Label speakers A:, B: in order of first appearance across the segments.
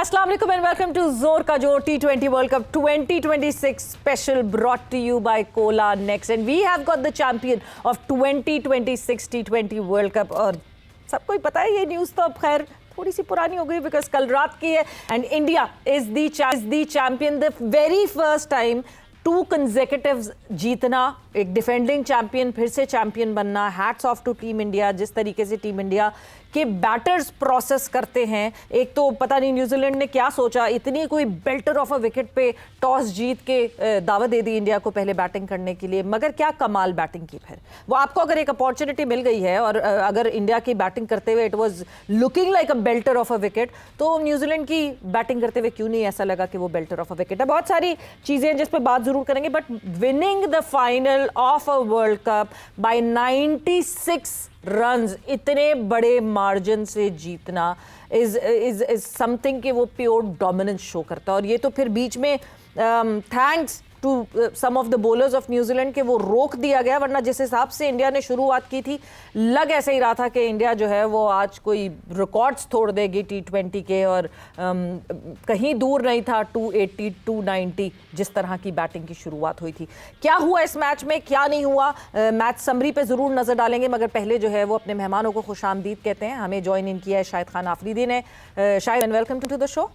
A: Assalamu alaikum and welcome to Zor Ka Jor T20 World Cup 2026 special brought to you by Kola Next. And we have got the champion of 2026 T20 World Cup. और सबको ही पता है ये news तो अब खैर थोड़ी सी पुरानी हो गई बिकॉज कल रात की है. And India is the champion the very first time. 2 consecutive जीतना, एक डिफेंडिंग चैंपियन फिर से चैंपियन बनना. Hats off to team India. जिस तरीके से टीम इंडिया के बैटर्स प्रोसेस करते हैं, एक तो पता नहीं न्यूजीलैंड ने क्या सोचा, इतनी कोई बेल्टर ऑफ अ विकेट पे टॉस जीत के दावत दे दी इंडिया को पहले बैटिंग करने के लिए. मगर क्या कमाल बैटिंग की. फिर वो आपको अगर एक अपॉर्चुनिटी मिल गई है और अगर इंडिया की बैटिंग करते हुए it was looking like a belter of a wicket, तो न्यूजीलैंड की बैटिंग करते हुए क्यों नहीं ऐसा लगा कि वो बेल्टर ऑफ अ विकेट है. बहुत सारी चीज़ें हैं जिस पर बात जरूर करेंगे, but winning the final of a world cup by 96 runs, इतने बड़े मार्जिन से जीतना इज समथिंग कि वो प्योर डोमिनेंस शो करता है. और ये तो फिर बीच में thanks to some of the bowlers of New Zealand के वो रोक दिया गया, वरना जिस हिसाब से इंडिया ने शुरुआत की थी लग ऐसे ही रहा था कि इंडिया जो है वो आज कोई रिकॉर्ड्स तोड़ देगी T20 के. और कहीं दूर नहीं था 280 290 जिस तरह की बैटिंग की शुरुआत हुई थी. क्या हुआ इस मैच में, क्या नहीं हुआ, मैच समरी पे ज़रूर नज़र डालेंगे. मगर पहले जो है वो अपने मेहमानों को खुशामदीद कहते हैं. हमें ज्वाइन इन किया है शाहिद खान आफरीदी ने. Shahid and welcome to the show.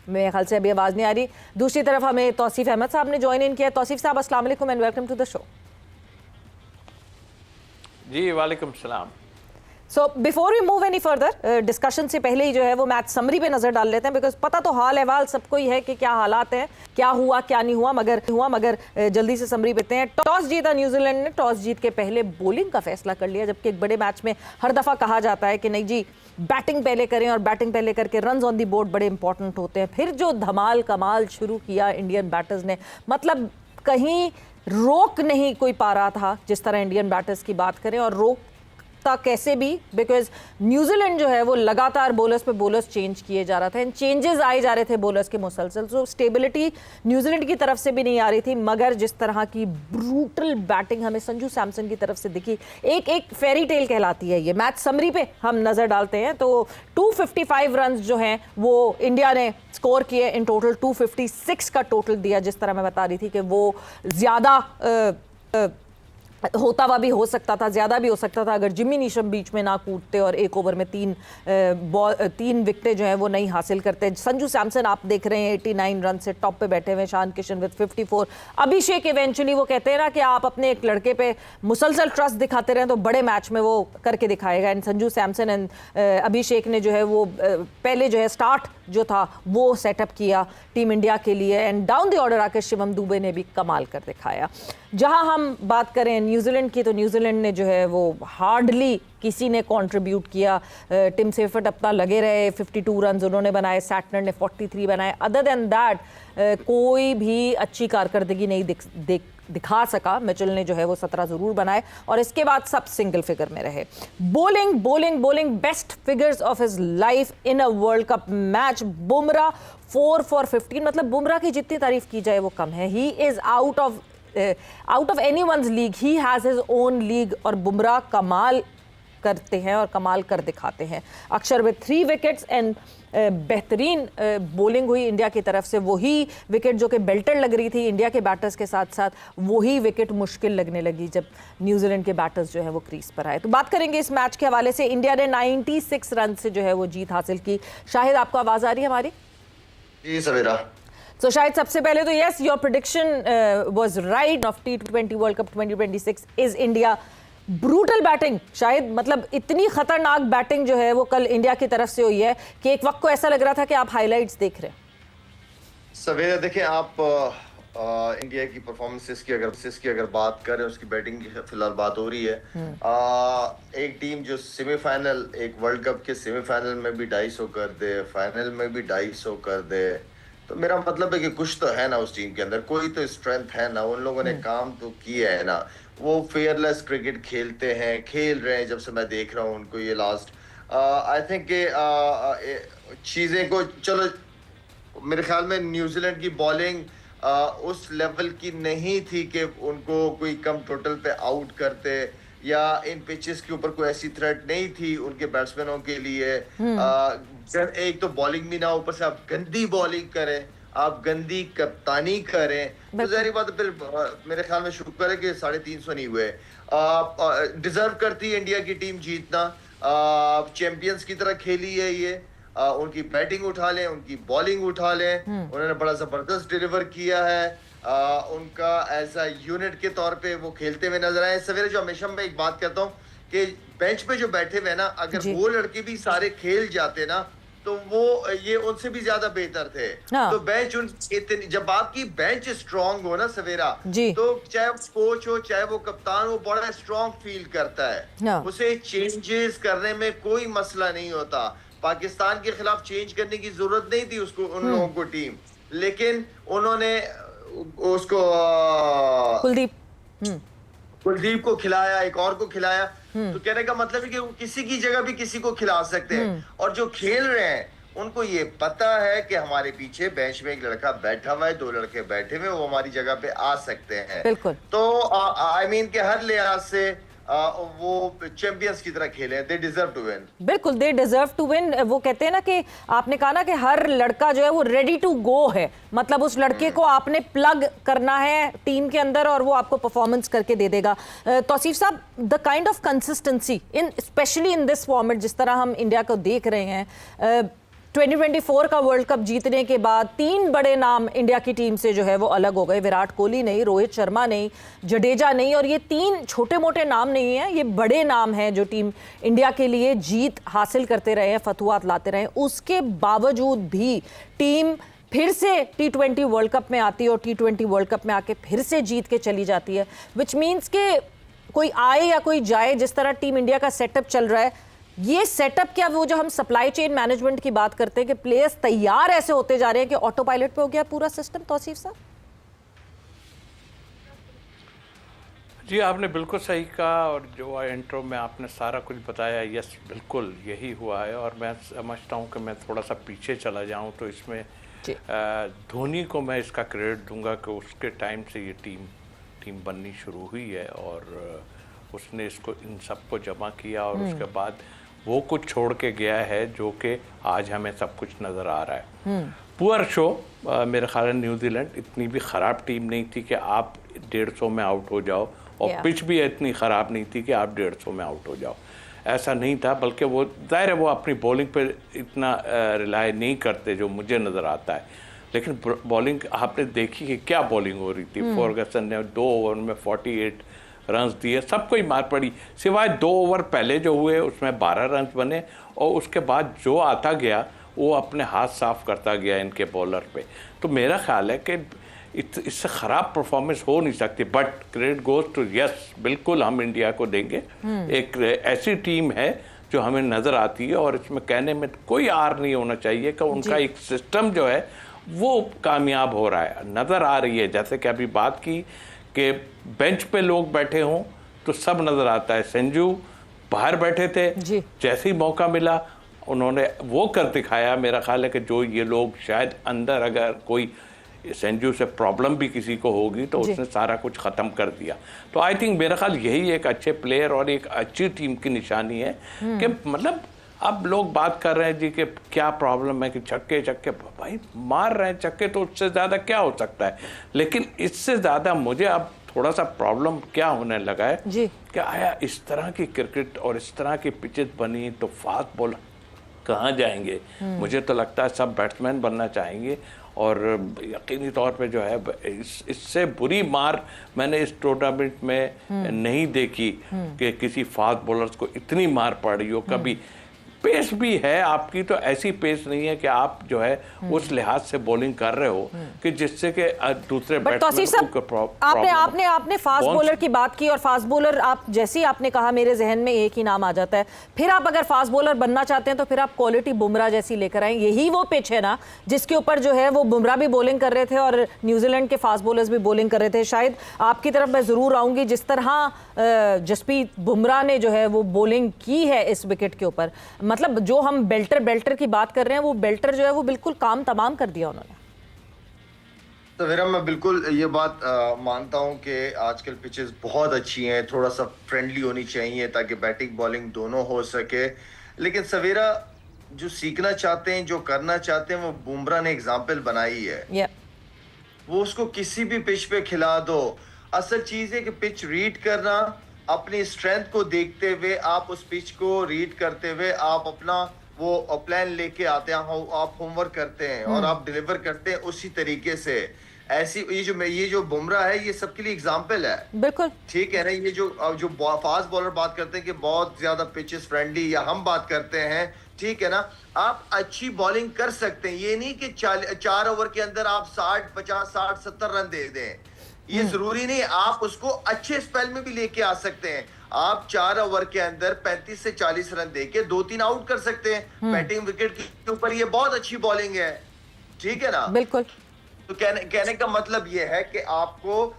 A: मेरे ख्याल से अभी आवाज़ नहीं आ रही. दूसरी तरफ हमें तौसीफ अहमद साहब ने ज्वाइन इन किया. तौसीफ साहब अस्सलाम वालेकुम and welcome to the show.
B: जी वालेकुम सलाम.
A: So before we move any further, discussion से पहले ही जो है वो मैच समरी पे नज़र डाल लेते हैं, बिकॉज पता तो हाल अहवाल सबको ही है कि क्या हालात हैं, क्या हुआ क्या नहीं हुआ. मगर जल्दी से समरी पेते हैं. टॉस जीता न्यूजीलैंड ने. टॉस जीत के पहले बॉलिंग का फैसला कर लिया, जबकि एक बड़े मैच में हर दफ़ा कहा जाता है कि नहीं जी बैटिंग पहले करें, और बैटिंग पहले करके रन्स ऑन दी बोर्ड बड़े इंपॉर्टेंट होते हैं. फिर जो धमाल कमाल शुरू किया इंडियन बैटर्स ने, मतलब कहीं रोक नहीं कोई पा रहा था जिस तरह इंडियन बैटर्स की बात करें. और रोक कैसे भी, बिकॉज न्यूजीलैंड जो है वो लगातार बॉलर्स पे बॉलर्स चेंज किए जा रहा था. एंड चेंजेस आए जा रहे थे बॉलर्स के मुसलसल. सो स्टेबिलिटी न्यूजीलैंड की तरफ से भी नहीं आ रही थी. मगर जिस तरह की ब्रूटल बैटिंग हमें संजू सैमसन की तरफ से दिखी, एक फेरी टेल कहलाती है ये. मैच समरी पे हम नज़र डालते हैं तो 255 रन जो हैं वो इंडिया ने स्कोर किए इन टोटल. 256 का टोटल दिया. जिस तरह मैं बता रही थी कि वो ज़्यादा होता हुआ भी हो सकता था, ज़्यादा भी हो सकता था अगर जिम्मी नीशम बीच में ना कूदते और एक ओवर में 3 विकेटें जो हैं वो नहीं हासिल करते. संजू सैमसन आप देख रहे हैं 89 रन से टॉप पे बैठे हुए. शान किशन विद 54. अभिषेक इवेंचुअली वो कहते हैं ना कि आप अपने एक लड़के पे मुसलसल ट्रस्ट दिखाते रहें तो बड़े मैच में वो करके दिखाएगा. एंड संजू सैमसन एंड अभिषेक ने जो है वो पहले जो है स्टार्ट जो था वो सेटअप किया टीम इंडिया के लिए. एंड डाउन द ऑर्डर आकर शिवम दुबे ने भी कमाल कर दिखाया. जहां हम बात करें न्यूजीलैंड की, तो न्यूजीलैंड ने जो है वो हार्डली किसी ने कंट्रीब्यूट किया. टिम सेफर्ट अपना लगे रहे, 52 रन उन्होंने बनाए, सैटनर ने 43 बनाए. अदर देन दैट कोई भी अच्छी कारकर्दगी नहीं दिखा सका. मिचेल ने जो है वो 17 ज़रूर बनाए और इसके बाद सब सिंगल फिगर में रहे. Bowling best figures of his life in a world cup match. Bumrah 4 for 15. मतलब बुमराह की जितनी तारीफ की जाए वो कम है. He is out of anyone's league. He has his own league. और बुमराह कमाल करते हैं और कमाल कर दिखाते हैं. अक्षर विद 3 विकेट्स एंड बेहतरीन बॉलिंग हुई इंडिया की तरफ से. वही विकेट जो कि बेल्टर लग रही थी इंडिया के बैटर्स के साथ साथ, वही विकेट मुश्किल लगने लगी जब न्यूजीलैंड के बैटर्स जो है वो क्रीज पर आए. तो बात करेंगे इस मैच के हवाले से. इंडिया ने 96 रन से जो है वो जीत हासिल की. शाहिद आपको आवाज़ आ रही है हमारी?
C: जी सवेरा.
A: तो शायद सबसे पहले तो yes, your prediction was right of T20 world cup 2026 is India. Brutal batting शायद, मतलब इतनी खतरनाक बैटिंग जो है वो कल इंडिया की तरफ से हुई है कि एक वक्त को ऐसा लग रहा था कि आप हाइलाइट्स देख रहे हैं.
C: सवेरा देखें आप, इंडिया की परफॉर्मेंसेस की अगर बात करें, उसकी बैटिंग की फिलहाल बात हो रही है. एक टीम जो सेमीफाइनल, एक वर्ल्ड कप के सेमीफाइनल में भी 250 कर दे, फाइनल में भी 250 कर दे, तो मेरा मतलब है कि कुछ तो है ना उस टीम के अंदर, कोई तो स्ट्रेंथ है ना. उन लोगों ने काम तो किया है ना. वो फेयरलेस क्रिकेट खेल रहे हैं जब से मैं देख रहा हूँ उनको ये लास्ट. आई थिंक चीज़ें को, चलो मेरे ख्याल में न्यूजीलैंड की बॉलिंग उस लेवल की नहीं थी कि उनको कोई कम टोटल पे आउट करते या इन पिचेस के ऊपर कोई ऐसी थ्रेट नहीं थी उनके बैट्समैनों के लिए। एक तो बॉलिंग भी ना, ऊपर से आप गंदी बॉलिंग करें, आप गंदी कप्तानी करें, तो जाहिर बात है फिर मेरे ख्याल में शुक्र है कि 350 नहीं हुए। डिजर्व करती है इंडिया की टीम जीतना, चैंपियंस की तरह खेली है ये। उनकी बैटिंग उठा लें, उनकी बॉलिंग उठा लें, उन्होंने बड़ा जबरदस्त डिलीवर किया है। उनका ऐसा यूनिट के तौर पे वो खेलते हुए नजर आए। सवेरे जो हमेशा मैं एक बात कहता हूँ कि बेंच पे जो बैठे हुए ना, अगर वो लड़के भी सारे खेल जाते ना तो वो ये उनसे भी ज्यादा बेहतर थे। तो बेंच इतनी, जब आपकी बेंच स्ट्रांग हो ना सवेरा, तो चाहे वो कोच हो चाहे वो कप्तान हो, बड़ा स्ट्रांग फील करता है। उसे चेंजेस करने में कोई मसला नहीं होता। पाकिस्तान के खिलाफ चेंज करने की जरूरत नहीं थी उसको, उन लोगों को टीम, लेकिन उन्होंने उसको कुलदीप को खिलाया, एक और को खिलाया। तो कहने का मतलब है कि वो किसी की जगह भी किसी को खिला सकते हैं। और जो खेल रहे हैं उनको ये पता है कि हमारे पीछे बेंच में एक लड़का बैठा हुआ है, 2 लड़के बैठे हुए, वो हमारी जगह पे आ सकते हैं।
A: बिल्कुल।
C: तो आई मीन के हर लिहाज से वो चैंपियंस की तरह खेले, दे डिजर्व टू विन।
A: बिल्कुल, दे डिजर्व टू विन। वो कहते हैं ना कि आपने कहा ना कि हर लड़का जो है वो रेडी टू गो है, मतलब उस लड़के को आपने प्लग करना है टीम के अंदर और वो आपको परफॉर्मेंस करके दे देगा। तौसीफ साहब, the kind of consistency in specially in this format, जिस तरह हम इंडिया को देख रहे हैं 2024 का वर्ल्ड कप जीतने के बाद 3 बड़े नाम इंडिया की टीम से जो है वो अलग हो गए। विराट कोहली नहीं, रोहित शर्मा नहीं, जडेजा नहीं, और ये 3 छोटे मोटे नाम नहीं हैं, ये बड़े नाम हैं जो टीम इंडिया के लिए जीत हासिल करते रहे हैं, फतुहात लाते रहे हैं। उसके बावजूद भी टीम फिर से T20 वर्ल्ड कप में आती है और T20 वर्ल्ड कप में आके फिर से जीत के चली जाती है, विच मीन्स के कोई आए या कोई जाए, जिस तरह टीम इंडिया का सेटअप चल रहा है, ये सेटअप क्या, वो जो हम सप्लाई चेन मैनेजमेंट की बात करते हैं कि प्लेयर्स तैयार ऐसे होते जा रहे हैं कि ऑटो पायलट पे हो गया पूरा सिस्टम। तौसीफ साहब
B: जी, आपने बिल्कुल सही कहा, और जो इंट्रो में आपने सारा कुछ बताया, यस बिल्कुल यही हुआ है। और मैं समझता हूँ कि मैं थोड़ा सा पीछे चला जाऊँ तो इसमें धोनी को मैं इसका क्रेडिट दूंगा कि उसके टाइम से ये टीम बननी शुरू हुई है और उसने इसको इन सबको जमा किया और उसके बाद वो कुछ छोड़ के गया है जो कि आज हमें सब कुछ नज़र आ रहा है। पुअर शो, मेरे ख्याल में न्यूजीलैंड इतनी भी ख़राब टीम नहीं थी कि आप 150 में आउट हो जाओ, और पिच भी इतनी ख़राब नहीं थी कि आप 150 में आउट हो जाओ, ऐसा नहीं था। बल्कि वो जाहिर है वो अपनी बॉलिंग पे इतना रिलाय नहीं करते जो मुझे नज़र आता है, लेकिन बॉलिंग आपने देखी कि क्या बॉलिंग हो रही थी। फॉर्गसन ने 2 ओवर में 48 रन्स दिए, सबको ही मार पड़ी, सिवाय 2 ओवर पहले जो हुए उसमें 12 रन बने, और उसके बाद जो आता गया वो अपने हाथ साफ करता गया इनके बॉलर पे। तो मेरा ख्याल है कि इससे ख़राब परफॉर्मेंस हो नहीं सकती, but credit goes to, yes बिल्कुल हम इंडिया को देंगे। एक ऐसी टीम है जो हमें नज़र आती है और इसमें कहने में कोई आर नहीं होना चाहिए कि उनका एक सिस्टम जो है वो कामयाब हो रहा है, नज़र आ रही है। जैसे कि अभी बात की कि बेंच पे लोग बैठे हों तो सब नज़र आता है। संजू बाहर बैठे थे, जैसे ही मौका मिला उन्होंने वो कर दिखाया। मेरा ख्याल है कि जो ये लोग शायद अंदर, अगर कोई संजू से प्रॉब्लम भी किसी को होगी तो उसने सारा कुछ ख़त्म कर दिया। तो आई थिंक मेरा ख्याल यही एक अच्छे प्लेयर और एक अच्छी टीम की निशानी है कि मतलब अब लोग बात कर रहे हैं जी कि क्या प्रॉब्लम है कि छक्के भाई मार रहे हैं छक्के, तो उससे ज़्यादा क्या हो सकता है। लेकिन इससे ज़्यादा मुझे अब थोड़ा सा प्रॉब्लम क्या होने लगा है कि आया इस तरह की क्रिकेट और इस तरह की पिचेस बनी तो फास्ट बॉलर कहाँ जाएंगे। मुझे तो लगता है सब बैट्समैन बनना चाहेंगे, और यकीनी तौर पे जो है इससे बुरी मार मैंने इस टूर्नामेंट में नहीं देखी कि किसी फास्ट बॉलर्स को इतनी मार पड़ रही हो कभी। पेस भी है आपकी, तो ऐसी पेस नहीं है कि आप जो है उस लिहाज से बॉलिंग कर रहे हो कि जिससे कि दूसरे बैट्समैन को
A: आपने फास्ट बॉलर की बात की, और फास्ट बॉलर आप जैसे ही आपने कहा मेरे जहन में एक ही नाम आ जाता है। फिर आप अगर फास्ट बॉलर बनना चाहते हैं तो फिर आप क्वालिटी बुमराह जैसी लेकर आए। यही वो पिच है ना जिसके ऊपर जो है वो बुमराह भी बॉलिंग कर रहे थे और न्यूजीलैंड के फास्ट बॉलर्स भी बॉलिंग कर रहे थे। शायद आपकी तरफ मैं जरूर आऊंगी, जिस तरह जसप्रीत बुमराह ने जो है वो बॉलिंग की है इस विकेट के ऊपर, मतलब जो हम बेल्टर की बात कर रहे हैं, वो बेल्टर जो है वो बिल्कुल काम तमाम कर दिया उन्होंने।
C: सवेरा, मैं बिल्कुल ये बात मानता हूं कि आजकल पिचेस बहुत अच्छी हैं, थोड़ा सा फ्रेंडली होनी चाहिए ताकि बैटिंग बॉलिंग दोनों हो सके। लेकिन सवेरा, जो सीखना चाहते हैं, जो करना चाहते हैं, वो बुमराह ने एग्जाम्पल बनाई है। वो उसको किसी भी पिच पे खिला दो। असल चीज है कि पिच रीड करना, अपनी स्ट्रेंथ को देखते हुए आप उस पिच को रीड करते हुए आप अपना वो प्लान लेके आते हैं, आप होमवर्क करते हैं और आप डिलीवर करते हैं उसी तरीके से। ऐसी ये जो बुमराह है, ये सबके लिए एग्जाम्पल है।
A: बिल्कुल
C: ठीक है ना। ये जो फास्ट बॉलर बात करते हैं कि बहुत ज्यादा पिचेस फ्रेंडली, या हम बात करते हैं, ठीक है ना, आप अच्छी बॉलिंग कर सकते हैं। ये नहीं कि 4 ओवर के अंदर आप 60, 50, 60, 70 रन दे दें। ये जरूरी नहीं। आप उसको अच्छे स्पेल में भी लेके आ सकते हैं। आप 4 ओवर के अंदर 35 से 40 रन देके 2-3 आउट कर सकते हैं। बैटिंग विकेट के ऊपर ये बहुत अच्छी बॉलिंग है। ठीक है ना।
A: बिल्कुल।
C: तो कहने का मतलब ये है कि आपको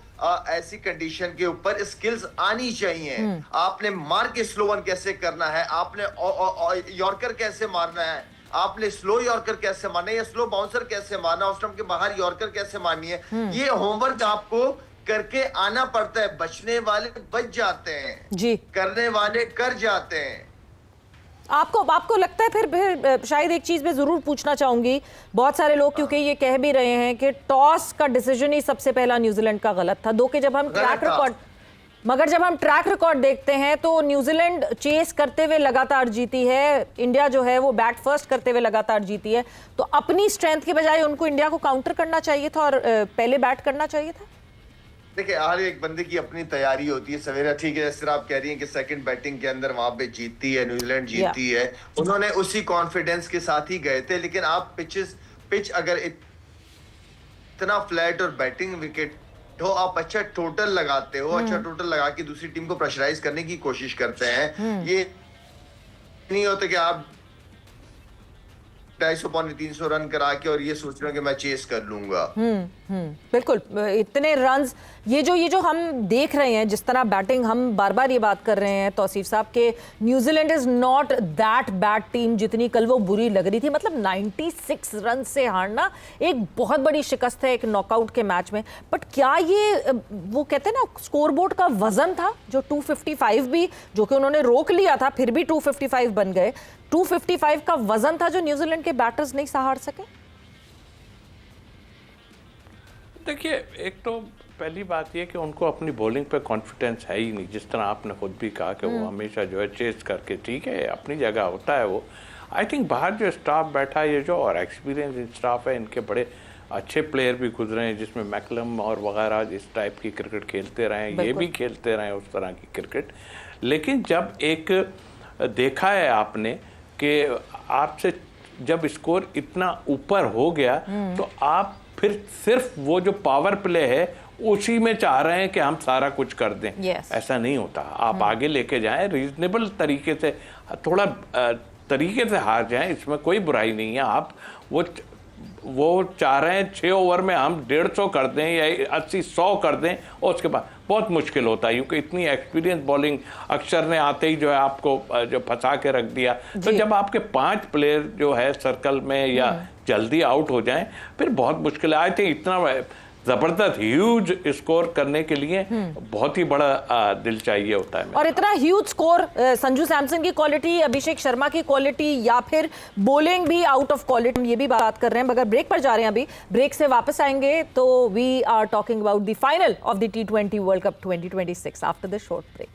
C: ऐसी कंडीशन के ऊपर स्किल्स आनी चाहिए। आपने मार के स्लो वन कैसे करना है, आपने यॉर्कर कैसे मारना है, आपने स्लो यॉर्कर कैसे मारना है, या स्लो बाउंसर कैसे मारना, ऑफ स्टंप के बाहर यॉर्कर कैसे मारनी है, ये होमवर्क आपको करके आना पड़ता है। बचने वाले बच जाते हैं
A: जी,
C: करने वाले कर जाते हैं।
A: आपको लगता है फिर शायद एक चीज मैं जरूर पूछना चाहूंगी, बहुत सारे लोग क्योंकि ये कह भी रहे हैं कि टॉस का डिसीजन ही सबसे पहला न्यूजीलैंड का गलत था। दो के जब हम ट्रैक रिकॉर्ड देखते हैं तो न्यूजीलैंड चेस करते हुए लगातार जीती है, इंडिया जो है वो बैट फर्स्ट करते हुए लगातार जीती है। तो अपनी स्ट्रेंथ के बजाय उनको इंडिया को काउंटर करना चाहिए था और पहले बैट करना चाहिए था।
C: देखिए, हर एक बंदे की अपनी तैयारी होती है सवेरा। ठीक है, जैसे आप कह रही हैं कि सेकंड बैटिंग के अंदर वहां पे जीतती है न्यूजीलैंड, जीतती है, उन्होंने उसी कॉन्फिडेंस के साथ ही गए थे। लेकिन आप पिच अगर इतना फ्लैट और बैटिंग विकेट हो, आप अच्छा टोटल लगाते हो, अच्छा टोटल लगा के दूसरी टीम को प्रेशराइज करने की कोशिश करते हैं। ये नहीं होता कि आप 250 पौने 300 रन करा के और ये सोच रहे हो कि मैं चेस कर लूंगा।
A: बिल्कुल। इतने रन्स, ये जो हम देख रहे हैं, जिस तरह बैटिंग, हम बार बार ये बात कर रहे हैं तौसीफ साहब के New Zealand is not that bad team जितनी कल वो बुरी लग रही थी। मतलब 96 रन से हारना एक बहुत बड़ी शिकस्त है एक नॉकआउट के मैच में। बट क्या ये वो कहते हैं ना स्कोरबोर्ड का वजन था, जो 255 भी, जो कि उन्होंने रोक लिया था, फिर भी 255 बन गए, 255 का वजन था जो न्यूजीलैंड के बैटर्स नहीं सहार सके?
B: देखिए, एक तो पहली बात यह कि उनको अपनी बॉलिंग पे कॉन्फिडेंस है ही नहीं। जिस तरह आपने खुद भी कहा कि वो हमेशा जो है चेस करके, ठीक है, अपनी जगह होता है वो। आई थिंक बाहर जो स्टाफ बैठा है, ये जो और एक्सपीरियंस स्टाफ है, इनके बड़े अच्छे प्लेयर भी गुजरे हैं, जिसमें मैकलम और वगैरह इस टाइप की क्रिकेट खेलते रहे हैं, ये भी खेलते रहे उस तरह की क्रिकेट। लेकिन जब एक देखा है आपने कि आपसे जब स्कोर इतना ऊपर हो गया, तो आप फिर सिर्फ वो जो पावर प्ले है उसी में चाह रहे हैं कि हम सारा कुछ कर दें। ऐसा नहीं होता। आप आगे लेके जाएं, रीजनेबल तरीके से, थोड़ा तरीके से हार जाएं, इसमें कोई बुराई नहीं है। आप वो चाह रहे हैं 6 ओवर में हम 150 कर दें या 80-100 कर दें, और उसके बाद बहुत मुश्किल होता है, क्योंकि इतनी एक्सपीरियंस बॉलिंग अक्षर ने आते ही जो है आपको जो फंसा के रख दिया। तो जब आपके 5 प्लेयर जो है सर्कल में या जल्दी आउट हो जाएं, फिर बहुत मुश्किल है। आई थिंक इतना जबरदस्त ह्यूज स्कोर करने के लिए बहुत ही बड़ा दिल चाहिए होता है।
A: और इतना ह्यूज स्कोर, संजू सैमसन की क्वालिटी, अभिषेक शर्मा की क्वालिटी, या फिर बॉलिंग भी आउट ऑफ क्वालिटी, हम ये भी बात कर रहे हैं। मगर ब्रेक पर जा रहे हैं, अभी ब्रेक से वापस आएंगे तो we are talking about the final of the T20 world cup 2026 after the short break.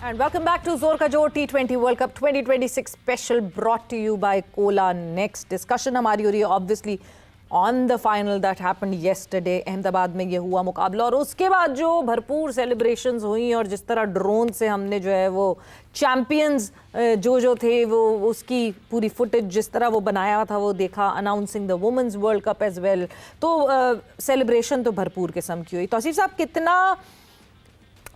A: And welcome back to Zor Ka Jor T20 World Cup 2026 special, brought to you by Cola Next. Discussion हमारी हो रही है obviously on the final that happened yesterday. Ahmedabad में ये हुआ मुकाबला, और उसके बाद जो भरपूर सेलिब्रेशंस हुई और जिस तरह ड्रोन से हमने जो है वो चैंपियंस जो थे वो उसकी पूरी फुटेज जिस तरह वो बनाया था वो देखा, announcing the women's world cup as well. तो सेलिब्रेशन तो भरपूर किस्म की हुई। तौसीफ साहब, कितना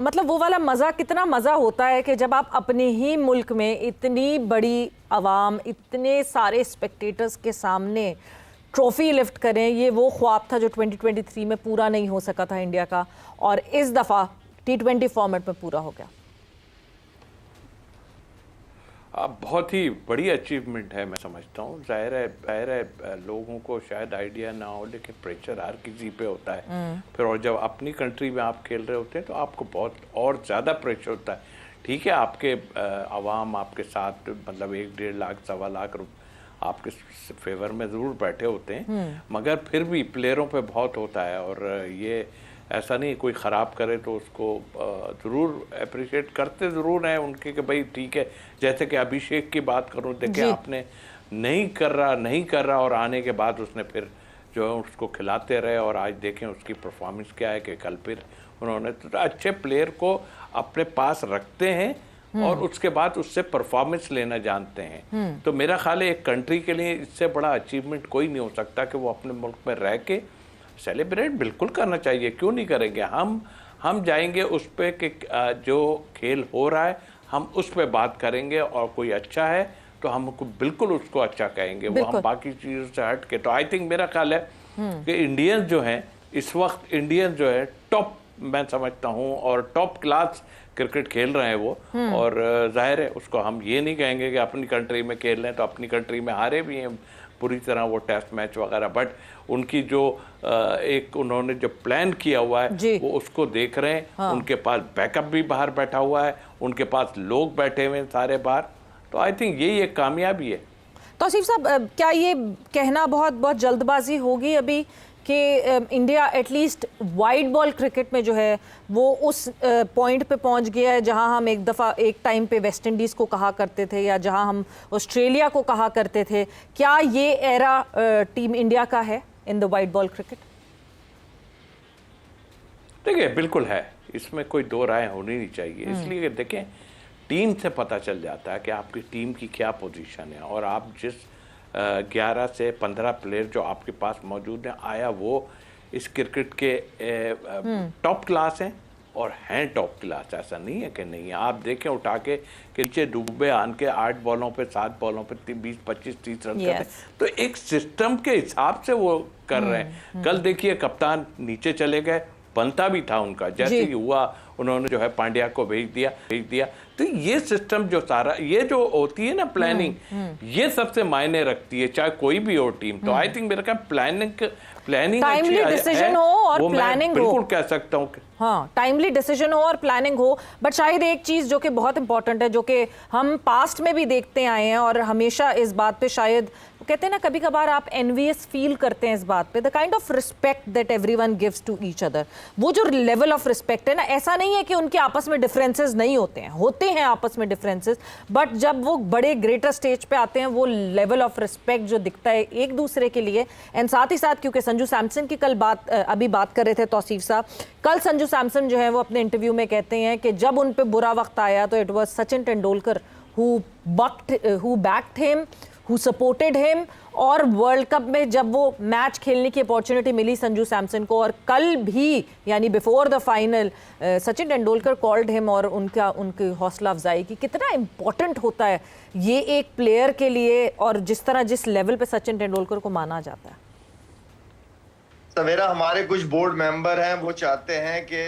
A: मतलब वो वाला मज़ा, कितना मज़ा होता है कि जब आप अपने ही मुल्क में इतनी बड़ी आवाम, इतने सारे स्पेक्टेटर्स के सामने ट्रॉफी लिफ्ट करें। ये वो ख्वाब था जो 2023 में पूरा नहीं हो सका था इंडिया का, और इस दफ़ा T20 फॉर्मेट में पूरा हो गया।
B: बहुत ही बड़ी अचीवमेंट है, मैं समझता हूँ। जाहिर है लोगों को शायद आइडिया ना हो, लेकिन प्रेशर हर किसी पे होता है। फिर और जब अपनी कंट्री में आप खेल रहे होते हैं तो आपको बहुत और ज़्यादा प्रेशर होता है। ठीक है, आपके आवाम आपके साथ, मतलब 1-1.5 लाख 1.25 लाख आपके फेवर में ज़रूर बैठे होते हैं, मगर फिर भी प्लेयरों पे बहुत होता है। और ये ऐसा नहीं कोई ख़राब करे तो उसको ज़रूर अप्रिशिएट करते ज़रूर हैं उनके कि भाई ठीक है। जैसे कि अभिषेक की बात करूँ, देखिए आपने नहीं कर रहा और आने के बाद उसने फिर जो है उसको खिलाते रहे, और आज देखें उसकी परफॉर्मेंस क्या है कि कल फिर उन्होंने, तो अच्छे प्लेयर को अपने पास रखते हैं और उसके बाद उससे परफॉर्मेंस लेना जानते हैं। तो मेरा ख्याल है एक कंट्री के लिए इससे बड़ा अचीवमेंट कोई नहीं हो सकता कि वो अपने मुल्क में रह के सेलिब्रेट बिल्कुल करना चाहिए, क्यों नहीं करेंगे। हम जाएंगे उस पर कि जो खेल हो रहा है हम उस पर बात करेंगे, और कोई अच्छा है तो हम बिल्कुल उसको अच्छा कहेंगे, वो हम बाकी चीज़ों से हट के। तो आई थिंक मेरा ख्याल है कि इंडियंस जो हैं इस वक्त, इंडियंस जो है टॉप, मैं समझता हूँ, और टॉप क्लास क्रिकेट खेल रहे हैं वो। और जाहिर है उसको हम ये नहीं कहेंगे कि अपनी कंट्री में खेल रहे हैं तो अपनी कंट्री में हारे भी हैं पूरी तरह वो टेस्ट मैच वगैरह, बट उनकी जो एक उन्होंने जो प्लान किया हुआ है वो उसको देख रहे हैं। हाँ। उनके पास बैकअप भी बाहर बैठा हुआ है, उनके पास लोग बैठे हुए हैं सारे बाहर। तो आई थिंक यही एक कामयाबी है।
A: तौसीफ साहब, क्या ये कहना बहुत बहुत जल्दबाजी होगी अभी कि India at least wide ball cricket में जो है वो उस पॉइंट पे पहुंच गया है जहां हम एक टाइम पे वेस्ट इंडीज़ को कहा करते थे या जहां हम ऑस्ट्रेलिया को कहा करते थे? क्या ये एरा टीम इंडिया का है in the wide ball cricket?
B: देखिए बिल्कुल है, इसमें कोई दो राय होनी नहीं चाहिए। इसलिए देखें, टीम से पता चल जाता है कि आपकी टीम की क्या पोजीशन है, और आप जिस 11 से 15 प्लेयर जो आपके पास मौजूद हैं, आया वो इस क्रिकेट के टॉप क्लास हैं और हैं टॉप क्लास, ऐसा नहीं है कि नहीं है। आप देखें उठा के नीचे डूबे आन के 8 बॉलों पे 7 बॉलों पे 20, 25, 30 रन करते हैं, तो एक सिस्टम के हिसाब से वो कर रहे हैं। कल देखिए कप्तान नीचे चले गए, बनता भी था उनका, जैसे ही हुआ उन्होंने जो है पांड्या को भेज दिया। तो ये सिस्टम जो सारा, ये जो होती है ना प्लानिंग, ये सबसे मायने रखती है, चाहे कोई भी हो टीम। तो आई थिंक मेरा क्या प्लानिंग
A: टाइमली डिसीजन हो और प्लानिंग हो,
B: बिल्कुल कह सकता हूँ।
A: हाँ, टाइमली डिसीजन हो और प्लानिंग हो। बट शायद एक चीज़ जो कि बहुत इंपॉर्टेंट है, जो कि हम पास्ट में भी देखते आए हैं और हमेशा इस बात पे शायद कहते हैं ना, कभी कभार आप एनवियस फील करते हैं इस बात पे, the kind of respect that everyone gives to each other. वो जो लेवल ऑफ रिस्पेक्ट है ना, ऐसा नहीं है कि उनके आपस में डिफरेंसेस नहीं होते हैं आपस में डिफरेंसेस, बट जब वो बड़े ग्रेटर स्टेज पे आते हैं वो लेवल ऑफ रिस्पेक्ट जो दिखता है एक दूसरे के लिए। एंड साथ ही साथ, क्योंकि संजू सैमसन की कल अभी बात कर रहे थे तौसीफ साहब, कल संजू सैमसन जो है वो अपने इंटरव्यू में कहते हैं कि जब उन पे बुरा वक्त आया तो it was Sachin Tendulkar who backed him, who supported him. और वर्ल्ड कप में जब वो मैच खेलने की अपॉर्चुनिटी मिली संजू सैमसन को, और कल भी यानी before the final Sachin Tendulkar called him और उनकी हौसला अफजाई की। कितना इंपॉर्टेंट होता है ये एक प्लेयर के लिए, और जिस लेवल पे सचिन तेंदुलकर को माना जाता है।
C: सवेरा, हमारे कुछ बोर्ड मेंबर हैं, वो चाहते हैं कि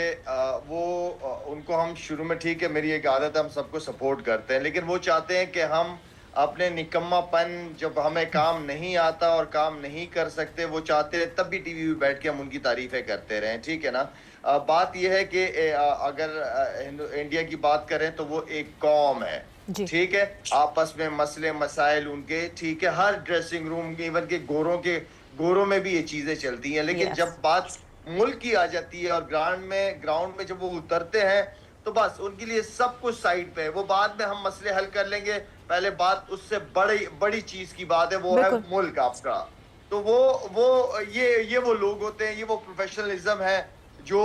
C: उनको हम शुरू में, ठीक है मेरी एक आदत है, हम सबको सपोर्ट करते हैं, लेकिन वो चाहते हैं कि हम अपने निकम्मापन, जब हमें काम नहीं आता और काम नहीं कर सकते, वो चाहते हैं तब भी टीवी पे बैठ के हम उनकी तारीफें करते रहें, ठीक है ना। बात यह है कि अगर इंडिया की बात करें तो वो एक कौम है, ठीक है, आपस में मसले मसाइल उनके, ठीक है, हर ड्रेसिंग रूम, इवन के गोरों में भी ये चीजें चलती हैं, लेकिन जब बात मुल्क की आ जाती है और ग्राउंड में जब वो उतरते हैं तो बस उनके लिए सब कुछ साइड पे है। वो बाद में हम मसले हल कर लेंगे, पहले बात उससे बड़ी चीज की बात है, वो है मुल्क आपका। तो ये वो लोग होते हैं, ये वो प्रोफेशनलिज्म है जो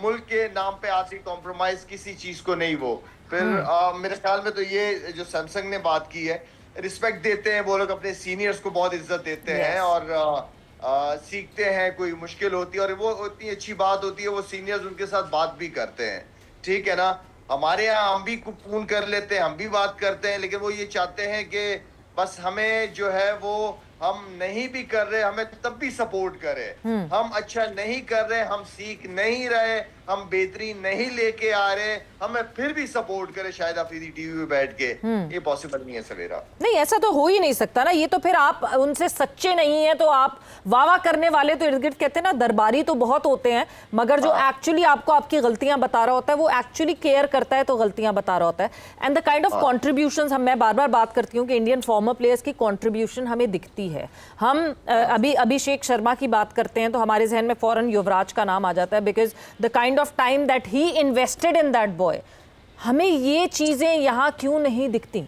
C: मुल्क के नाम पे आज कॉम्प्रोमाइज किसी चीज को नहीं। वो फिर मेरे ख्याल में तो ये जो सैमसंग ने बात की है, रिस्पेक्ट देते हैं वो लोग, अपने सीनियर्स को बहुत इज्जत देते हैं और सीखते हैं, कोई मुश्किल होती है और वो इतनी अच्छी बात होती है, वो सीनियर्स उनके साथ बात भी करते हैं, ठीक है ना, हमारे यहाँ हम भी पूर्ण कर लेते हैं, हम भी बात करते हैं, लेकिन वो ये चाहते हैं कि बस हमें जो है वो हम नहीं भी कर रहे हमें तब भी सपोर्ट करे। हम अच्छा नहीं कर रहे, हम सीख नहीं रहे, हम बेहतरी नहीं लेके आ रहे, हमें फिर भी सपोर्ट करे शायद अफरीदी टीवी पे बैठ के। ये पॉसिबल नहीं है सवेरा।
A: नहीं, ऐसा तो हो ही नहीं सकता ना। ये तो फिर आप उनसे सच्चे नहीं है तो आप वाह करने वाले तो इर्द गिर्द कहते हैं ना, दरबारी तो बहुत होते हैं, मगर जो एक्चुअली आपको आपकी गलतियां बता रहा होता है वो एक्चुअली केयर करता है तो गलतियां बता रहा होता है। And the kind of contribution, हम मैं बार बार बात करती हूँ कि इंडियन फॉर्मर प्लेयर्स की कॉन्ट्रीब्यूशन हमें दिखती है। हम अभी अभिषेक शर्मा की बात करते हैं तो हमारे जहन में फौरन युवराज का नाम आ जाता है, because the kind of time that he invested in that boy. हमें ये चीजें यहाँ क्यों नहीं दिखती?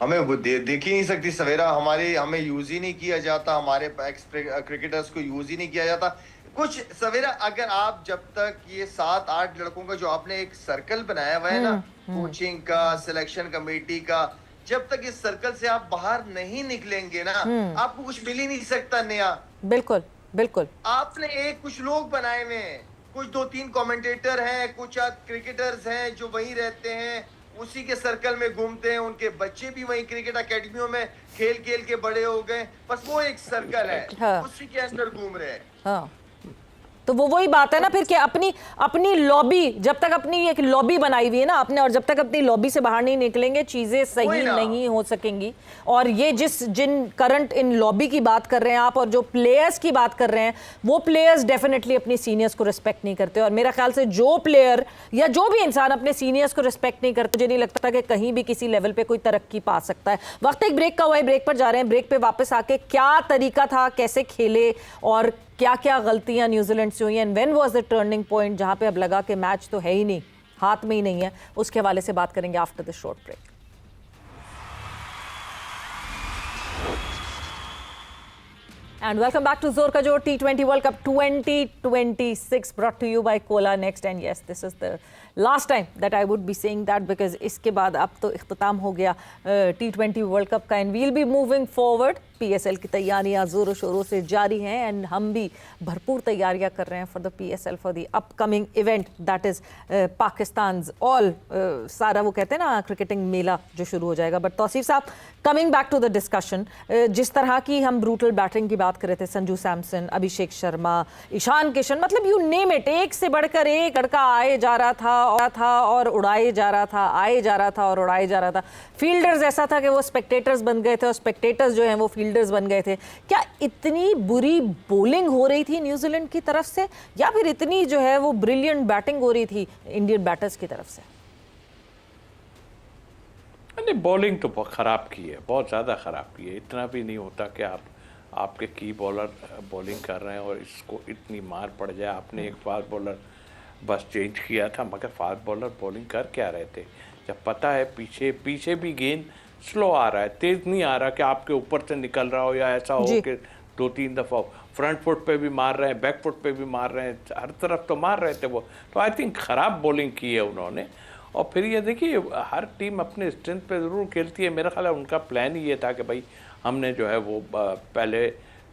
C: हमें वो देख ही नहीं सकती सवेरा, हमें यूज ही नहीं किया जाता, हमारे क्रिकेटर्स को यूज ही नहीं किया जाता। कुछ सवेरा, अगर आप जब तक ये 7-8 लड़कों का जो आपने एक सर्कल बनाया हुआ है ना, कोचिंग का, सिलेक्शन कमेटी का, जब तक इस सर्कल से आप बाहर नहीं निकलेंगे ना, आपको कुछ मिल ही नहीं सकता नया।
A: बिल्कुल बिल्कुल।
C: आपने कुछ लोग बनाए हुए हैं, कुछ 2-3 कमेंटेटर हैं, कुछ क्रिकेटर्स हैं जो वहीं रहते हैं, उसी के सर्कल में घूमते हैं, उनके बच्चे भी वहीं क्रिकेट अकेडमियों में खेल खेल के बड़े हो गए, बस वो एक सर्कल है।
A: हाँ।
C: उसी के अंदर घूम रहे हैं।
A: हाँ, तो वो वही बात है ना फिर कि अपनी लॉबी, जब तक अपनी एक लॉबी बनाई हुई है ना आपने, और जब तक अपनी लॉबी से बाहर नहीं निकलेंगे चीजें सही नहीं हो सकेंगी। और ये जिन करंट इन लॉबी की बात कर रहे हैं आप और जो प्लेयर्स की बात कर रहे हैं, वो प्लेयर्स डेफिनेटली अपनी सीनियर्स को रिस्पेक्ट नहीं करते। और मेरा ख्याल से जो प्लेयर या जो भी इंसान अपने सीनियर्स को रिस्पेक्ट नहीं करते, मुझे नहीं लगता कि कहीं भी किसी लेवल पे कोई तरक्की पा सकता है। वक्त एक ब्रेक का हुआ है, ब्रेक पर जा रहे हैं। ब्रेक पे वापस आके क्या तरीका था, कैसे खेले और क्या क्या गलतियां न्यूजीलैंड से हुई, and when was the turning point जहां पे अब लगा कि मैच तो है ही नहीं, हाथ में ही नहीं है, उसके हवाले से बात करेंगे after this short break. And welcome back to Zor Ka Jor T20 World Cup 2026 brought to you by Cola Next. And yes, this is the last time that I would be saying that because इसके बाद अब तो इख्तिताम हो गया T20 World Cup का, and we'll be moving forward. PSL की तैयारियां जोरों शोरों से जारी हैं एंड हम भी भरपूर तैयारियां कर रहे हैं for the PSL, for the upcoming event that is Pakistan all सारा वो कहते हैं ना क्रिकेटिंग मेला जो शुरू हो जाएगा। बट तौसीफ साहब, coming back to the discussion, जिस तरह की हम ब्रूटल बैटिंग की बात कर रहे थे, संजू सैमसन, अभिषेक शर्मा, ईशान किशन, मतलब यू नेम इट, एक से बढ़कर एक लड़का आए जा रहा था और उड़ाए जा रहा था, आए जा रहा था और उड़ाए जा रहा था। फील्डर्स ऐसा था कि वो स्पेक्टेटर्स बन गए थे और स्पेक्टेटर्स जो हैं वो फील्डर्स बन गए थे। क्या इतनी बुरी बॉलिंग हो रही थी न्यूजीलैंड की तरफ से, या फिर इतनी जो है वो ब्रिलियंट बैटिंग हो रही थी इंडियन बैटर्स की तरफ से?
B: नहीं, बॉलिंग तो बहुत ख़राब की है, बहुत ज़्यादा ख़राब की है। इतना भी नहीं होता कि आपके की बॉलर बॉलिंग कर रहे हैं और इसको इतनी मार पड़ जाए। आपने एक फास्ट बॉलर बस चेंज किया था, मगर फास्ट बॉलर बॉलिंग कर क्या रहे थे जब पता है पीछे भी गेंद स्लो आ रहा है, तेज़ नहीं आ रहा कि आपके ऊपर से निकल रहा हो, या ऐसा हो कि 2-3 दफ़ा फ्रंट फुट पे भी मार रहे हैं, बैक फुट पे भी मार रहे हैं, हर तरफ तो मार रहे थे वो। तो आई थिंक ख़राब बॉलिंग की है उन्होंने। और फिर ये देखिए, हर टीम अपने स्ट्रेंथ पे ज़रूर खेलती है। मेरा ख्याल है उनका प्लान ही ये था कि भाई हमने जो है वो पहले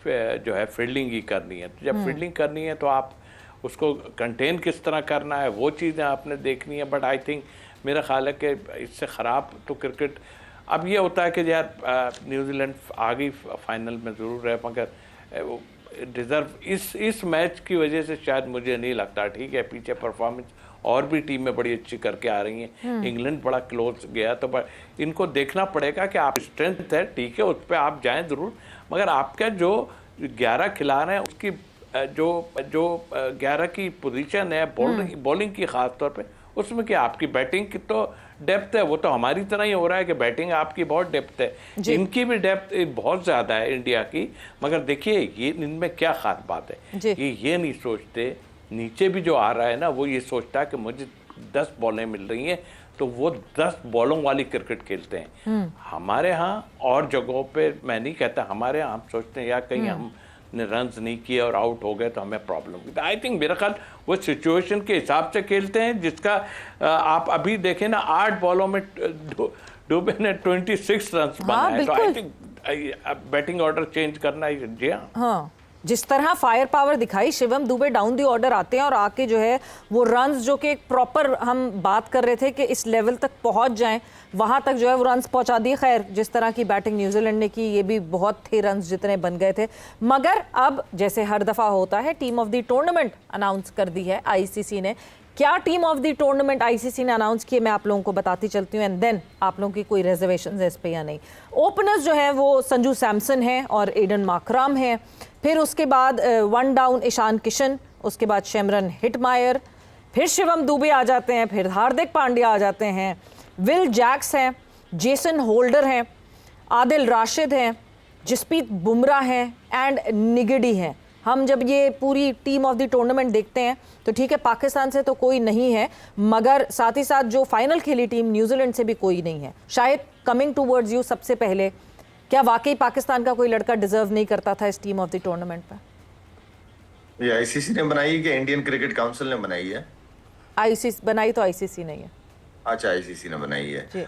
B: जो है फील्डिंग ही करनी है। तो जब फील्डिंग करनी है तो आप उसको कंटेन किस तरह करना है, वो चीज़ें आपने देखनी है। बट आई थिंक मेरा ख्याल है कि इससे ख़राब तो क्रिकेट अब ये होता है कि यार न्यूजीलैंड आ गई फाइनल में ज़रूर है, मगर डिज़र्व इस मैच की वजह से शायद मुझे नहीं लगता। ठीक है, पीछे परफॉर्मेंस और भी टीमें बड़ी अच्छी करके आ रही हैं, इंग्लैंड बड़ा क्लोज गया, तो इनको देखना पड़ेगा कि आप स्ट्रेंथ है, ठीक है, उस पर आप जाएं ज़रूर, मगर आपका जो 11 खिला रहे हैं उसकी जो 11 की पोजीशन है बॉलिंग की ख़ास तौर पे, उसमें क्या आपकी बैटिंग की तो डेप्थ है, वो तो हमारी तरह ही हो रहा है कि बैटिंग आपकी बहुत डेप्थ है, इनकी भी डेप्थ बहुत ज़्यादा है इंडिया की। मगर देखिए ये इनमें क्या ख़ास बात है, ये नहीं सोचते, नीचे भी जो आ रहा है ना वो ये सोचता है कि मुझे 10 बॉलें मिल रही हैं, तो वो 10 बॉलों वाली क्रिकेट खेलते हैं। हमारे यहाँ और जगहों पे मैं नहीं कहता, हमारे यहाँ हम सोचते हैं या कहीं हमने रन्स नहीं किए और आउट हो गए तो हमें प्रॉब्लम हुई। आई थिंक मेरा ख्याल वो सिचुएशन के हिसाब से खेलते हैं, जिसका आप अभी देखें ना 8 बॉलों में डुबे ने 26 रन बनाए। तो I think batting order change करना ही। जी हाँ,
A: जिस तरह फायर पावर दिखाई, Shivam Dubey down the order आते हैं और आके जो है वो रन्स जो कि एक प्रॉपर, हम बात कर रहे थे कि इस लेवल तक पहुंच जाएं, वहां तक जो है वो रन्स पहुंचा दिए। खैर, जिस तरह की बैटिंग न्यूजीलैंड ने की, ये भी बहुत थे रन्स जितने बन गए थे। मगर अब जैसे हर दफ़ा होता है, team of the tournament announce कर दी है आईसीसी ने। क्या team of the tournament ICC ने अनाउंस किए, मैं आप लोगों को बताती चलती हूँ, एंड देन आप लोगों की कोई रिजर्वेशन है इस पे या नहीं। ओपनर्स जो है वो संजू सैमसन है और एडन मार्कराम है। फिर उसके बाद वन डाउन ईशान किशन, उसके बाद शिमरन हिटमायर, फिर शिवम दुबे आ जाते हैं, फिर हार्दिक पांड्या आ जाते हैं, विल जैक्स हैं, जेसन होल्डर हैं, आदिल राशिद हैं, जसप्रीत बुमराह हैं एंड निगडी हैं। हम जब ये पूरी टीम ऑफ द टूर्नामेंट देखते हैं तो ठीक है, पाकिस्तान से तो कोई नहीं है, मगर साथ ही साथ जो फाइनल खेली टीम न्यूजीलैंड से भी कोई नहीं है। शायद कमिंग टूवर्ड्स यू, सबसे पहले क्या वाकई पाकिस्तान का कोई लड़का डिजर्व नहीं करता था इस टीम ऑफ द टूर्नामेंट पर?
C: ये आईसीसी ने बनाई है कि इंडियन क्रिकेट काउंसिल ने बनाई है?
A: आईसीसी बनाई तो आईसीसी नहीं है।
C: अच्छा, आईसीसी ने बनाई है।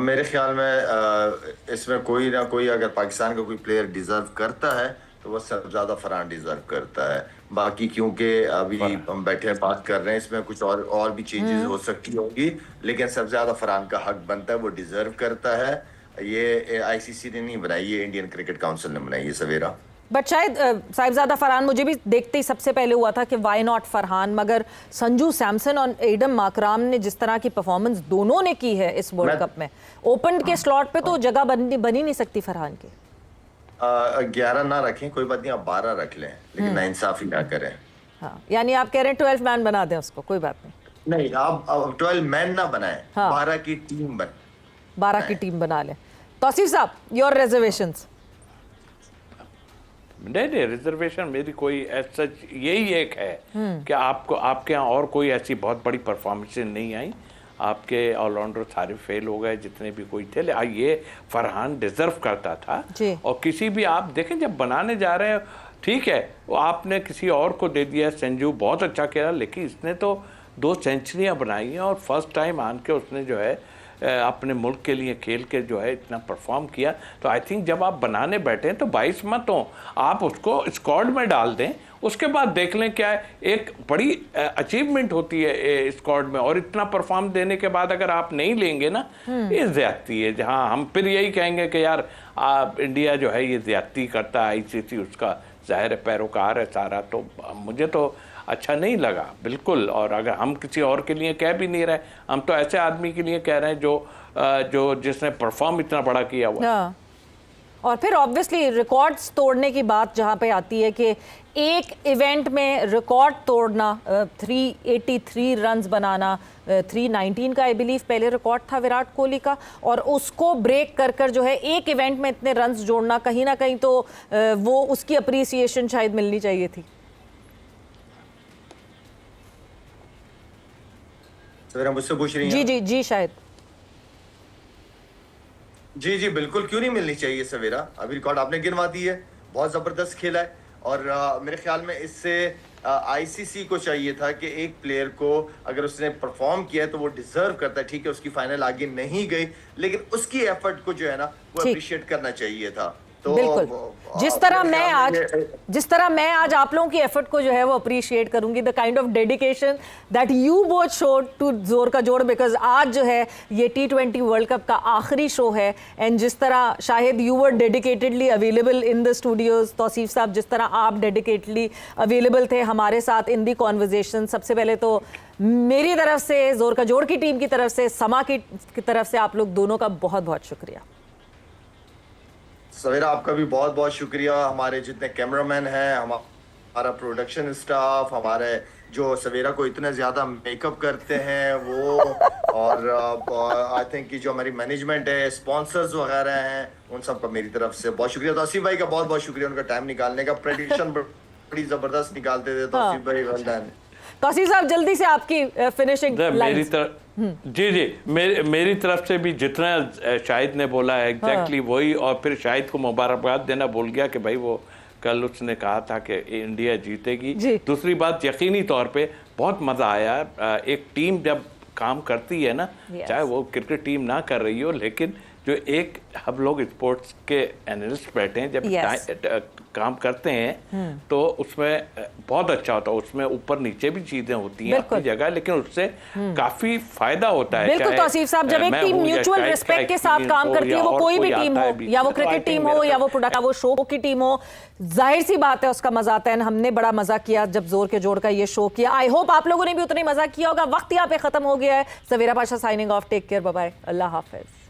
C: मेरे ख्याल में इसमें कोई ना कोई, अगर पाकिस्तान का कोई प्लेयर डिजर्व करता है तो वो सबसे ज्यादा फरहान डिजर्व करता है। बाकी क्योंकि अभी हम बैठे हैं बात कर रहे हैं, इसमें कुछ और भी चेंजेस हो सकती होगी, लेकिन सबसे ज्यादा फरहान का हक बनता है, वो डिजर्व करता है। ये आईसीसी ने नहीं बनाई, ये इंडियन क्रिकेट काउंसिल ने बनाई है सवेरा।
A: बट शायद साहिबजादा फरहान, मुझे भी देखते ही सबसे पहले हुआ था कि वाई नॉट फरहान, मगर संजू सैमसन और एडम मार्कराम ने जिस तरह की परफॉर्मेंस दोनों ने की है इस वर्ल्ड कप में, ओपन के स्लॉट पे तो जगह बनी नहीं सकती फरहान की।
C: 11 ना रखें, कोई बात नहीं, आप 12 रख लें, लेकिन नाइंसाफी ना करें।
A: हाँ, यानी आप कह रहे हैं 12 मैन बना दें उसको, कोई बात नहीं।
C: नहीं, आप 12 मैन ना बनाएं,
A: हाँ।
C: 12 की टीम
A: 12 की टीम बना लें। तौसीफ साहब, योर रिजर्वेशंस?
B: नहीं, रिजर्वेशन मेरी कोई ऐसा, यही एक है कि आपको, आपके यहाँ और कोई ऐसी बहुत बड़ी परफॉर्मेंसेज नहीं आई, आपके ऑलराउंडर सारे फेल हो गए जितने भी कोई थे। ये फरहान डिजर्व करता था। और किसी भी, आप देखें जब बनाने जा रहे हैं, ठीक है वो आपने किसी और को दे दिया, संजू बहुत अच्छा खेला, लेकिन इसने तो 2 सेंचुरियां बनाई हैं और फर्स्ट टाइम आन के उसने जो है अपने मुल्क के लिए खेल के जो है इतना परफॉर्म किया। तो आई थिंक जब आप बनाने बैठे हैं तो 22 मत हो, आप उसको स्क्वाड में डाल दें, उसके बाद देख लें क्या है। एक बड़ी अचीवमेंट होती है स्क्वाड में, और इतना परफॉर्म देने के बाद अगर आप नहीं लेंगे ना, ये ज्यादती है। जहाँ हम फिर यही कहेंगे कि यार इंडिया जो है ये ज्यादती करता है, आईसीसी उसका जाहिर पैरोकार है सारा। तो मुझे तो अच्छा नहीं लगा बिल्कुल। और अगर हम किसी और के लिए कह भी नहीं रहे, हम तो ऐसे आदमी के लिए कह रहे हैं जो जिसने परफॉर्म इतना बड़ा किया हुआ।
A: और फिर ऑब्वियसली रिकॉर्ड्स तोड़ने की बात जहाँ पे आती है कि एक इवेंट में रिकॉर्ड तोड़ना, 383 रन्स बनाना, 319 का आई बिलीव पहले रिकॉर्ड था विराट कोहली का, और उसको ब्रेक कर जो है एक इवेंट में इतने रन्स जोड़ना, कहीं ना कहीं तो वो उसकी अप्रिसिएशन शायद मिलनी चाहिए थी।
C: मुझसे पूछ रही हैं?
A: जी शायद
C: जी बिल्कुल, क्यों नहीं मिलनी चाहिए सवेरा। अभी रिकॉर्ड आपने गिनवा दी है, बहुत जबरदस्त खेला है। और मेरे ख्याल में इससे आईसीसी को चाहिए था कि एक प्लेयर को अगर उसने परफॉर्म किया है तो वो डिजर्व करता है। ठीक है, उसकी फाइनल आगे नहीं गई, लेकिन उसकी एफर्ट को जो है ना वो अप्रिशिएट करना चाहिए था। तो
A: बिल्कुल, जिस तरह मैं आज आप लोगों की एफर्ट को जो है वो अप्रिशिएट करूंगी, the kind of dedication that you both showed to जोर का जोड़, बिकॉज आज जो है ये T20 वर्ल्ड कप का आखिरी शो है। एंड जिस तरह शायद you were dedicatedly available in the studios, Tauseef साहब जिस तरह आप डेडिकेटली अवेलेबल थे हमारे साथ इन दी कॉन्वर्जेशन, सबसे पहले तो मेरी तरफ से, जोर का जोड़ की टीम की तरफ से, समा की तरफ से आप लोग दोनों का बहुत बहुत शुक्रिया।
C: सवेरा आपका भी बहुत बहुत शुक्रिया। हमारे जितने कैमरामैन हैं, हमारा प्रोडक्शन स्टाफ, हमारे जो सवेरा को इतने ज्यादा मेकअप करते हैं वो, और आई थिंक कि जो हमारी मैनेजमेंट है, स्पॉन्सर्स वगैरह हैं, उन सब का मेरी तरफ से बहुत शुक्रिया। तौसीफ भाई का बहुत बहुत शुक्रिया, उनका टाइम निकालने का। प्रेडिक्शन बड़ी जबरदस्त निकालते थे तौसीफ भाई, वेल डन।
A: तौसीफ साहब जल्दी से आपकी फिनिशिंग
B: मेरी तरफ मेरी तरफ से भी जितना शाहिद ने बोला है एग्जैक्टली वही, और फिर शाहिद को मुबारकबाद देना भूल गया कि भाई वो कल उसने कहा था कि इंडिया जीतेगी। दूसरी बात, यकीनी तौर पे बहुत मज़ा आया। एक टीम जब काम करती है ना, चाहे वो क्रिकेट टीम ना कर रही हो, लेकिन जो एक हम लोग स्पोर्ट्स के एनालिस्ट बैठे हैं, जब काम करते हैं तो उसमें बहुत अच्छा होता है, उसमें ऊपर नीचे भी चीजें होती हैं अपनी जगह, लेकिन उससे काफी फायदा होता है।
A: बिल्कुल तौसीफ साहब, जब एक टीम म्यूचुअल रिस्पेक्ट के साथ काम करती है, वो कोई भी टीम हो, या वो क्रिकेट टीम हो या वो प्रोडक्ट वो शो की टीम हो, जाहिर सी बात है उसका मजा आता है। हमने बड़ा मजा किया जब जोर के जोड़ का ये शो किया। आई होप आप लोगों ने भी उतना ही मजा किया होगा। वक्त यहाँ पे खत्म हो गया है। Savera Pasha signing off. Take care, bye bye, अल्लाह हाफिज।